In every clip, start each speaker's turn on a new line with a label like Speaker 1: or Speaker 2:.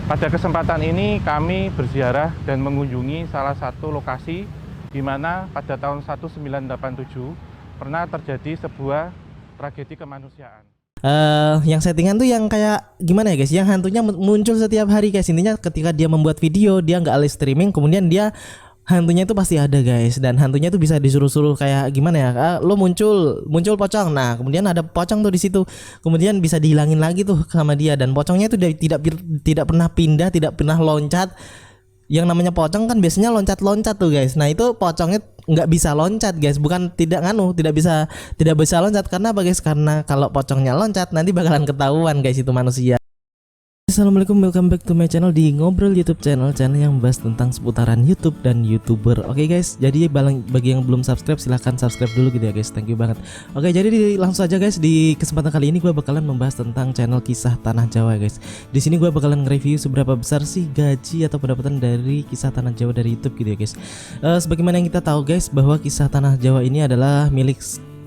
Speaker 1: Pada kesempatan ini kami berziarah dan mengunjungi salah satu lokasi di mana pada tahun 1987 pernah terjadi sebuah tragedi kemanusiaan.
Speaker 2: Yang settingan tuh yang kayak gimana ya guys? Yang hantunya muncul setiap hari guys. Intinya ketika dia membuat video, dia nggak live streaming, kemudian dia hantunya itu pasti ada guys. Dan hantunya itu bisa disuruh-suruh kayak gimana ya? Lo muncul pocong. Nah, kemudian ada pocong tuh di situ. Kemudian bisa dihilangin lagi tuh sama dia. Dan pocongnya itu tidak pernah pindah, tidak pernah loncat. Yang namanya pocong kan biasanya loncat-loncat tuh guys. Nah itu pocongnya nggak bisa loncat guys, bukan tidak bisa loncat karena apa guys? Karena kalau pocongnya loncat nanti bakalan ketahuan guys itu manusia. Assalamualaikum, welcome back to my channel di Ngobrol YouTube channel yang membahas tentang seputaran YouTube dan YouTuber. Oke guys, jadi bagi yang belum subscribe silahkan subscribe dulu gitu ya guys, thank you banget. Oke, jadi langsung aja guys, di kesempatan kali ini gue bakalan membahas tentang channel Kisah Tanah Jawa guys. Di sini gue bakalan nge-review seberapa besar sih gaji atau pendapatan dari Kisah Tanah Jawa dari YouTube gitu ya guys. Sebagaimana yang kita tahu guys, bahwa Kisah Tanah Jawa ini adalah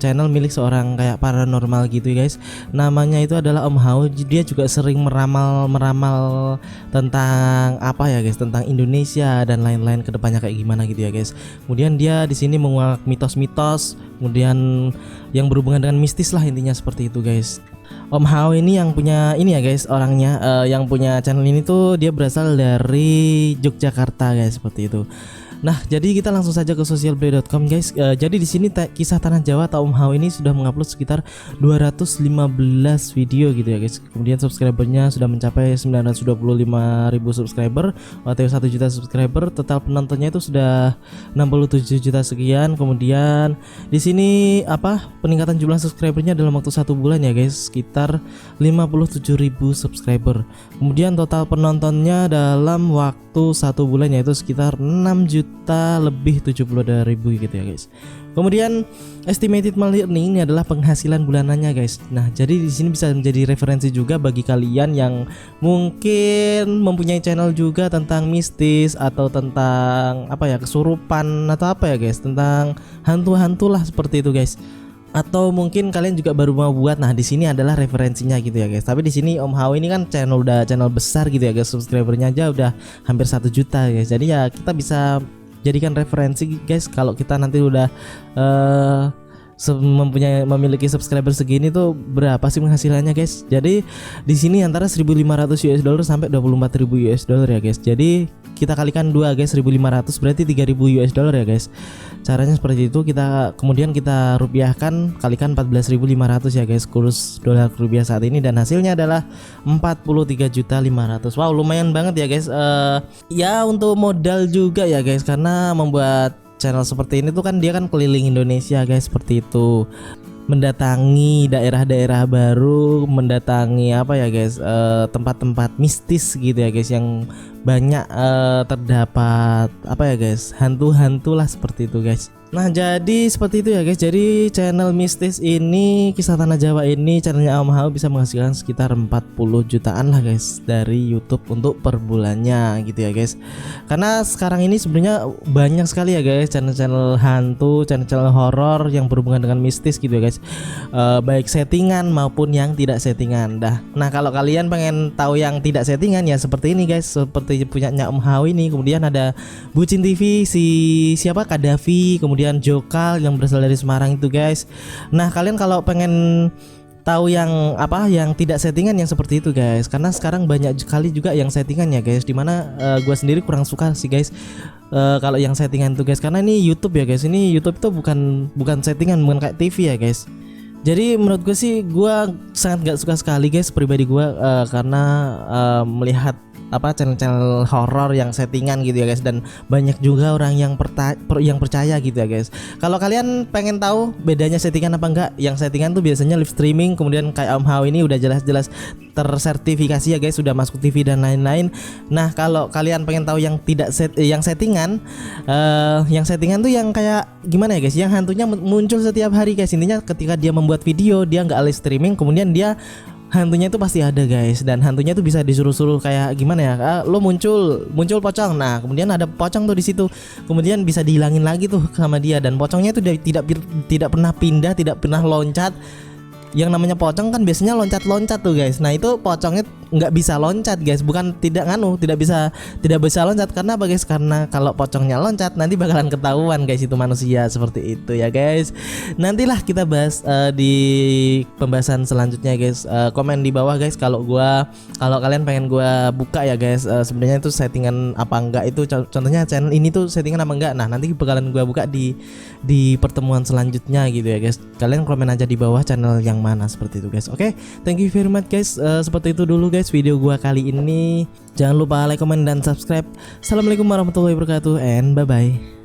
Speaker 2: channel milik seorang kayak paranormal gitu guys. Namanya itu adalah Om Hao. Dia juga sering meramal tentang apa ya guys, tentang Indonesia dan lain-lain kedepannya kayak gimana gitu ya guys. Kemudian dia di sini menguak mitos-mitos, kemudian yang berhubungan dengan mistis lah, intinya seperti itu guys. Om Hao ini yang punya ini ya guys, orangnya yang punya channel ini tuh dia berasal dari Yogyakarta guys, seperti itu. Nah, jadi kita langsung saja ke socialplay.com guys. Jadi di sini Kisah Tanah Jawa atau Om Hao ini sudah mengupload sekitar 215 video gitu ya guys. Kemudian subscribernya sudah mencapai 925.000 subscriber atau 1 juta subscriber. Total penontonnya itu sudah 67 juta sekian. Kemudian di sini peningkatan jumlah subscribernya dalam waktu 1 bulan ya guys, sekitar 57.000 subscriber. Kemudian total penontonnya dalam waktu 1 bulan yaitu sekitar 6 juta lebih 72.000 gitu ya guys. Kemudian estimated monthly earning ini adalah penghasilan bulanannya guys. Nah, jadi di sini bisa menjadi referensi juga bagi kalian yang mungkin mempunyai channel juga tentang mistis atau tentang kesurupan atau apa ya guys, tentang hantu-hantu lah seperti itu guys. Atau mungkin kalian juga baru mau buat. Nah, di sini adalah referensinya gitu ya guys. Tapi di sini Om Hao ini kan channel besar gitu ya guys. Subscribernya aja udah hampir 1 juta guys. Jadi ya kita bisa jadikan referensi guys kalau kita nanti udah memiliki subscriber segini tuh berapa sih penghasilannya guys. Jadi di sini antara 1.500 US dollar sampai 24.000 US dollar ya guys. Jadi kita kalikan 2 guys, 1.500 berarti 3.000 US dollar ya guys. Caranya seperti itu, kemudian kita rupiahkan kalikan 14.500 ya guys, kurs dolar ke rupiah saat ini, dan hasilnya adalah 43.500.000. Wow, lumayan banget ya guys. Ya untuk modal juga ya guys, karena membuat channel seperti ini tuh kan dia kan keliling Indonesia guys, seperti itu, mendatangi daerah-daerah baru, mendatangi tempat-tempat mistis gitu ya guys, yang banyak terdapat hantu-hantu lah seperti itu guys. Nah, jadi seperti itu ya guys. Jadi channel mistis ini, Kisah Tanah Jawa ini, channelnya Om Hao bisa menghasilkan sekitar 40 jutaan lah guys dari YouTube untuk per bulannya gitu ya guys. Karena sekarang ini sebenarnya banyak sekali ya guys channel-channel hantu, channel-channel horor yang berhubungan dengan mistis gitu ya guys. Baik settingan maupun yang tidak settingan. Nah, kalau kalian pengen tahu yang tidak settingan ya seperti ini guys, seperti punyanya Om Hao ini. Kemudian ada Bucin TV, Kadafi, kemudian Jokal yang berasal dari Semarang itu guys. Nah, kalian kalau pengen tahu yang tidak settingan yang seperti itu guys, karena sekarang banyak sekali juga yang settingan ya guys, dimana gue sendiri kurang suka sih guys kalau yang settingan itu guys, karena ini YouTube ya guys. Ini YouTube itu bukan settingan, bukan kayak TV ya guys. Jadi menurut gue sih, gue sangat gak suka sekali guys pribadi gue, karena melihat channel-channel horor yang settingan gitu ya guys, dan banyak juga orang yang percaya gitu ya guys. Kalau kalian pengen tahu bedanya settingan apa enggak, yang settingan tuh biasanya live streaming, kemudian kayak Om Hao ini udah jelas-jelas tersertifikasi ya guys, sudah masuk TV dan lain-lain. Nah, kalau kalian pengen tahu yang settingan tuh yang kayak gimana ya guys, yang hantunya muncul setiap hari guys. Intinya ketika dia membuat video, dia nggak live streaming, kemudian dia hantunya itu pasti ada guys, dan hantunya itu bisa disuruh-suruh kayak gimana ya, lo muncul pocong. Nah, kemudian ada pocong tuh di situ, kemudian bisa dihilangin lagi tuh sama dia, dan pocongnya itu tidak pernah pindah, tidak pernah loncat. yang namanya pocong kan biasanya loncat-loncat tuh guys. Nah itu pocongnya nggak bisa loncat guys, bukan tidak tidak bisa loncat. Karena apa guys? Karena kalau pocongnya loncat nanti bakalan ketahuan guys itu manusia, seperti itu ya guys. Nantilah kita bahas di pembahasan selanjutnya guys. Komen di bawah guys kalau kalian pengen gua buka ya guys. Sebenarnya itu settingan apa enggak, itu contohnya channel ini tuh settingan apa enggak. Nah nanti bakalan gua buka di pertemuan selanjutnya gitu ya guys. Kalian komen aja di bawah channel yang mana, seperti itu guys. Oke, thank you very much guys. Seperti itu dulu guys video gua kali ini. Jangan lupa like, comment, dan subscribe. Assalamualaikum warahmatullahi wabarakatuh and bye bye.